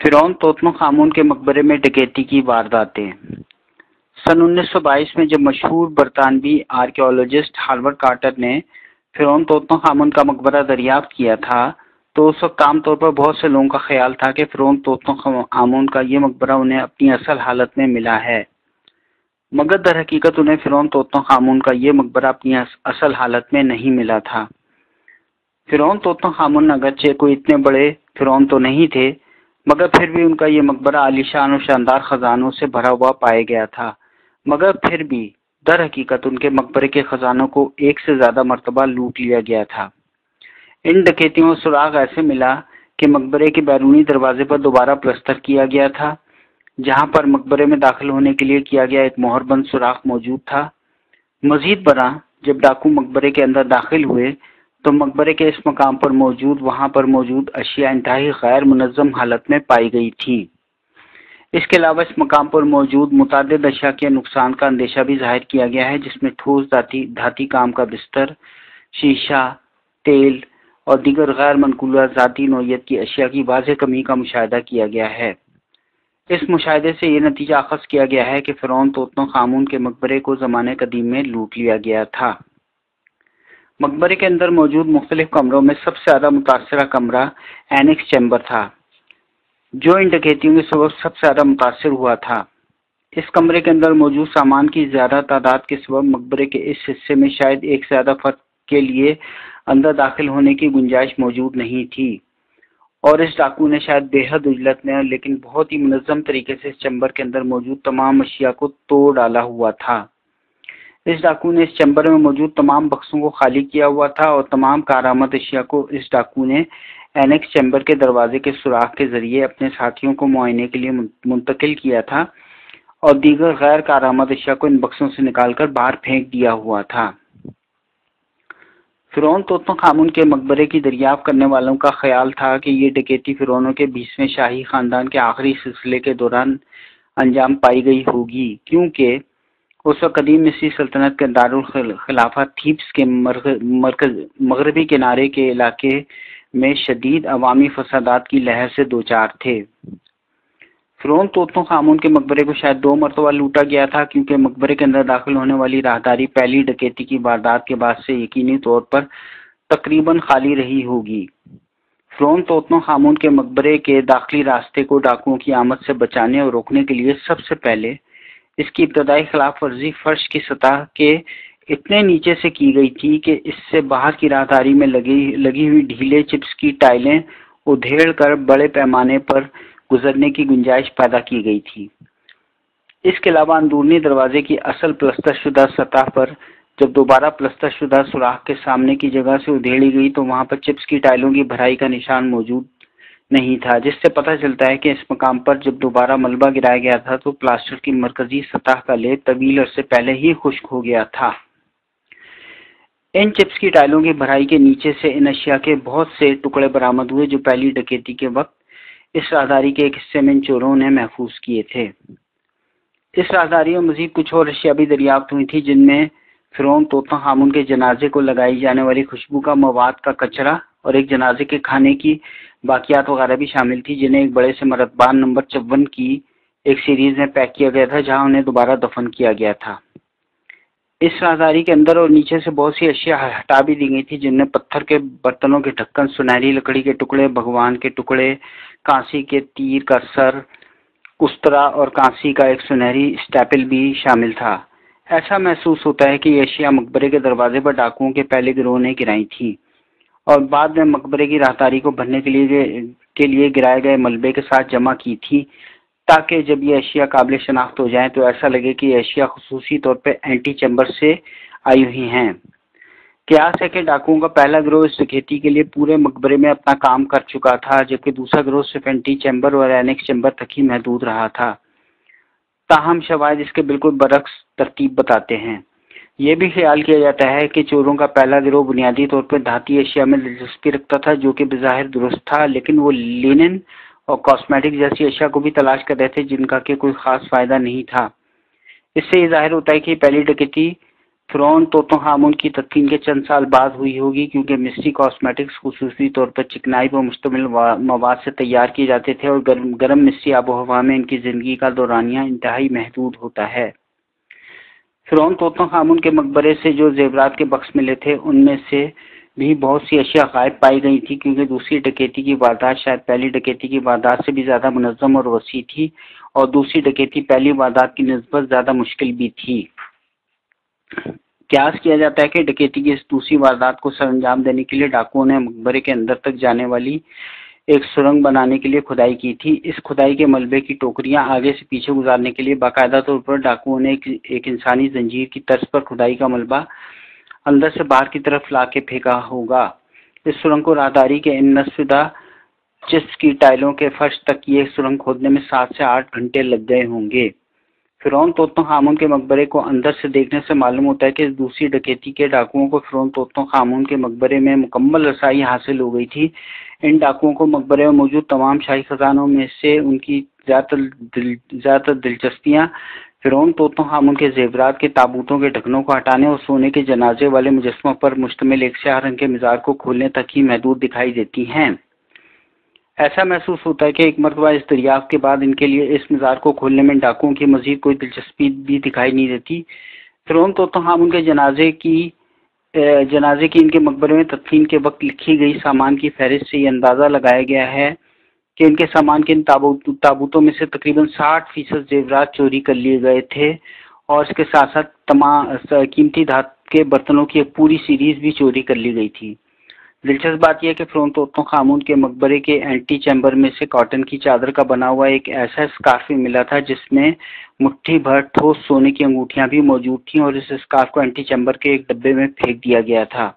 فرعون توتنخ آمون کے مقبرے میں ڈکیتی کی وارداتیں۔ سن 1922 میں جب مشہور برطانوی آرکیالوجسٹ ہارورڈ کارٹر نے فرعون توتنخ آمون کا مقبرہ دریافت کیا تھا تو اس وقت عام طور پر بہت سے لوگوں کا خیال تھا کہ فرعون توتنخ آمون کا یہ مقبرہ انہیں اپنی اصل حالت میں ملا ہے، مگر در حقیقت انہیں فرعون توتنخ آمون کا یہ مقبرہ اپنی اصل حالت میں نہیں ملا تھا۔ فرعون توتنخ آمون اگرچہ کوئی اتنے بڑے فرعون تو نہیں تھے، مگر پھر بھی ان کا یہ مقبرہ عالیشان و شاندار خزانوں سے بھرا ہوا پایا گیا تھا، مگر پھر بھی در حقیقت ان کے مقبرے کے خزانوں کو ایک سے زیادہ مرتبہ لوٹ لیا گیا تھا۔ ان ڈکیتیوں کا سراغ ایسے ملا کہ مقبرے کے بیرونی دروازے پر دوبارہ پلستر کیا گیا تھا، جہاں پر مقبرے میں داخل ہونے کے لیے کیا گیا ایک مہر بند سوراخ موجود تھا۔ مزید برآں جب ڈاکو مقبرے کے اندر داخل ہوئے تو مقبرے کے اس مقام پر وہاں پر موجود اشیاء انتہائی غیر منظم حالت میں پائی گئی تھی۔ اس کے علاوہ اس مقام پر موجود متعدد اشیاء کے نقصان کا اندیشہ بھی ظاہر کیا گیا ہے، جس میں ٹھوس دھاتی کام کا بستر، شیشہ، تیل اور دیگر غیر منقولہ ذاتی نوعیت کی اشیاء کی واضح کمی کا مشاہدہ کیا گیا ہے۔ اس مشاہدے سے یہ نتیجہ اخذ کیا گیا ہے کہ فرعون توتنخ آمون کے مقبرے کو زمانے قدیم میں لوٹ لیا گیا تھا۔ مقبرے کے اندر موجود مختلف کمروں میں سب سے زیادہ متاثرہ کمرہ اینیکس چیمبر تھا، جو ان ڈکیتیوں کے سبب سب سے زیادہ متاثر ہوا تھا۔ اس کمرے کے اندر موجود سامان کی زیادہ تعداد کے سبب مقبرے کے اس حصے میں شاید ایک سے زیادہ فرد کے لیے اندر داخل ہونے کی گنجائش موجود نہیں تھی، اور اس ڈاکو نے شاید بے حد عجلت میں لیکن بہت ہی منظم طریقے سے اس چیمبر کے اندر موجود تمام اشیاء کو توڑ ڈالا ہوا تھا۔ اس ڈاکو نے اس چیمبر میں موجود تمام بکسوں کو خالی کیا ہوا تھا، اور تمام کارآمد اشیاء کو اس ڈاکو نے اینیکس چیمبر کے دروازے کے سوراخ کے ذریعے اپنے ساتھیوں کو معائنے کے لیے منتقل کیا تھا، اور دیگر غیر کارآمد اشیاء کو ان بکسوں سے نکال کر باہر پھینک دیا ہوا تھا۔ فرعون توتنخ آمون کے مقبرے کی دریافت کرنے والوں کا خیال تھا کہ یہ ڈکیتی فرعونوں کے 20ویں شاہی خاندان کے آخری سلسلے کے دوران انجام پائی گئی ہوگی، کیونکہ اس وقت قدیم مصری سلطنت کے دارالخلافہ تھیبس کے مغربی کنارے کے علاقے میں شدید عوامی فسادات کی لہر سے دوچار تھے۔ فرعون توتنخ آمون کے مقبرے کو شاید 2 مرتبہ لوٹا گیا تھا، کیونکہ مقبرے کے اندر داخل ہونے والی راہداری پہلی ڈکیتی کی واردات کے بعد سے یقینی طور پر تقریباً خالی رہی ہوگی۔ فرعون توتنخ آمون کے مقبرے کے داخلی راستے کو ڈاکوؤں کی آمد سے بچانے اور روکنے کے لیے سب سے پہلے اس کی ابتدائی خلاف ورزی فرش کی سطح کے اتنے نیچے سے کی گئی تھی کہ اس سے باہر کی راہداری میں لگی ہوئی ڈھیلے چپس کی ٹائلیں ادھیڑ کر بڑے پیمانے پر گزرنے کی گنجائش پیدا کی گئی تھی۔ اس کے علاوہ اندرونی دروازے کی اصل پلستر شدہ سطح پر جب دوبارہ پلستر شدہ سوراخ کے سامنے کی جگہ سے ادھیڑی گئی تو وہاں پر چپس کی ٹائلوں کی بھرائی کا نشان موجود نہیں تھا، جس سے پتہ چلتا ہے کہ اس مقام پر جب دوبارہ ملبہ گرایا گیا تھا تو پلاسٹر کی مرکزی سطح کا لیپ طویل عرصے پہلے ہی خشک ہو گیا تھا۔ ان چپس کی ٹائلوں کی بھرائی کے نیچے سے ان اشیاء کے بہت سے ٹکڑے برآمد ہوئے جو پہلی ڈکیتی کے وقت اس راہداری کے ایک حصے میں ان چوروں نے محفوظ کیے تھے۔ اس راہداری میں مزید کچھ اور اشیاء بھی دریافت ہوئی تھی، جن میں فرعون توتنخ آمون کے جنازے کو لگائی جانے والی خوشبو کا مواد کا کچرا اور ایک جنازے کے کھانے کی باقیات وغیرہ بھی شامل تھی، جنہیں ایک بڑے سے مرتبان نمبر 54 کی ایک سیریز میں پیک کیا گیا تھا، جہاں انہیں دوبارہ دفن کیا گیا تھا۔ اس راہداری کے اندر اور نیچے سے بہت سی اشیاء ہٹا بھی دی گئی تھی، جن میں پتھر کے برتنوں کے ڈھکن، سنہری لکڑی کے ٹکڑے، بھگوان کے ٹکڑے، کانسی کے تیر کا سر، استرا اور کانسی کا ایک سنہری اسٹیپل بھی شامل تھا۔ ایسا محسوس ہوتا ہے کہ یہ اشیاء مقبرے کے دروازے پر ڈاکوؤں کے پہلے گروہ نے گرائی تھیں، اور بعد میں مقبرے کی راہداری کو بھرنے کے لیے گرائے گئے ملبے کے ساتھ جمع کی تھی، تاکہ جب یہ اشیاء قابل شناخت ہو جائیں تو ایسا لگے کہ یہ اشیاء خصوصی طور پہ اینٹی چیمبر سے آئی ہوئی ہیں۔ قیاس ہے کہ ڈاکوؤں کا پہلا گروہ اس ڈکیتی کے لیے پورے مقبرے میں اپنا کام کر چکا تھا، جبکہ دوسرا گروہ صرف اینٹی چیمبر اور اینیکس چیمبر تک ہی محدود رہا تھا۔ تاہم شواہد اس کے بالکل برعکس ترتیب بتاتے ہیں۔ یہ بھی خیال کیا جاتا ہے کہ چوروں کا پہلا گروہ بنیادی طور پر دھاتی اشیاء میں دلچسپی رکھتا تھا، جو کہ بظاہر درست تھا، لیکن وہ لینن اور کاسمیٹک جیسی اشیاء کو بھی تلاش کر رہے تھے، جن کا کہ کوئی خاص فائدہ نہیں تھا۔ اس سے یہ ظاہر ہوتا ہے کہ پہلی ڈکیتی فرعون توتن خامون کی تدفین کے چند سال بعد ہوئی ہوگی، کیونکہ مسٹی کاسمیٹکس خصوصی طور پر چکنائی پر مشتمل مواد سے تیار کیے جاتے تھے، اور گرم مسٹی آب و ہوا میں ان کی زندگی کا دورانیہ انتہائی محدود ہوتا ہے۔ فرعون توتن خامون کے مقبرے سے جو زیورات کے بکس ملے تھے، ان میں سے بھی بہت سی اشیاء غائب پائی گئی تھی، کیونکہ دوسری ڈکیتی کی واردات شاید پہلی ڈکیتی کی واردات سے بھی زیادہ منظم اور وسیع تھی، اور دوسری ڈکیتی پہلی واردات کی نسبت زیادہ مشکل بھی تھی۔ قیاس کیا جاتا ہے کہ ڈکیتی کی اس دوسری واردات کو سر انجام دینے کے لیے ڈاکوؤں نے مقبرے کے اندر تک جانے والی ایک سرنگ بنانے کے لیے کھدائی کی تھی۔ اس کھدائی کے ملبے کی ٹوکریاں آگے سے پیچھے گزارنے کے لیے باقاعدہ طور پر ڈاکوؤں نے ایک انسانی زنجیر کی طرز پر کھدائی کا ملبہ اندر سے باہر کی طرف لا کے پھینکا ہوگا۔ اس سرنگ کو راہداری کے ان نصف شدہ چسٹ کی ٹائلوں کے فرش تک یہ سرنگ کھودنے میں 7 سے 8 گھنٹے لگ گئے ہوں گے۔ فرعون توتن خامون کے مقبرے کو اندر سے دیکھنے سے معلوم ہوتا ہے کہ اس دوسری ڈکیتی کے ڈاکوؤں کو فرعون توتن خامون کے مقبرے میں مکمل رسائی حاصل ہو گئی تھی۔ ان ڈاکوؤں کو مقبرے میں موجود تمام شاہی خزانوں میں سے ان کی زیادہ دلچسپیاں فرعون توتن خامون کے زیورات کے تابوتوں کے ڈھکنوں کو ہٹانے اور سونے کے جنازے والے مجسموں پر مشتمل ایک سیاہ رنگ کے مزار کو کھولنے تک ہی محدود دکھائی دیتی ہیں۔ ایسا محسوس ہوتا ہے کہ ایک مرتبہ اس دریافت کے بعد ان کے لیے اس مزار کو کھولنے میں ڈاکوؤں کی مزید کوئی دلچسپی بھی دکھائی نہیں دیتی۔ فرعون توتن خامون کے جنازے کی ان کے مقبرے میں تدفین کے وقت لکھی گئی سامان کی فہرست سے یہ اندازہ لگایا گیا ہے کہ ان کے سامان کے ان تابوتوں میں سے تقریباً 60% زیورات چوری کر لیے گئے تھے، اور اس کے ساتھ ساتھ تمام قیمتی دھات کے برتنوں کی ایک پوری سیریز بھی چوری کر لی گئی تھی۔ دلچسپ بات یہ ہے کہ فرعون توتن خامون کے مقبرے کے اینٹی چیمبر میں سے کاٹن کی چادر کا بنا ہوا ایک ایسا اسکارف بھی ملا تھا جس میں مٹھی بھر ٹھوس سونے کی انگوٹھیاں بھی موجود تھیں، اور اس اسکارف کو اینٹی چیمبر کے ایک ڈبے میں پھینک دیا گیا تھا۔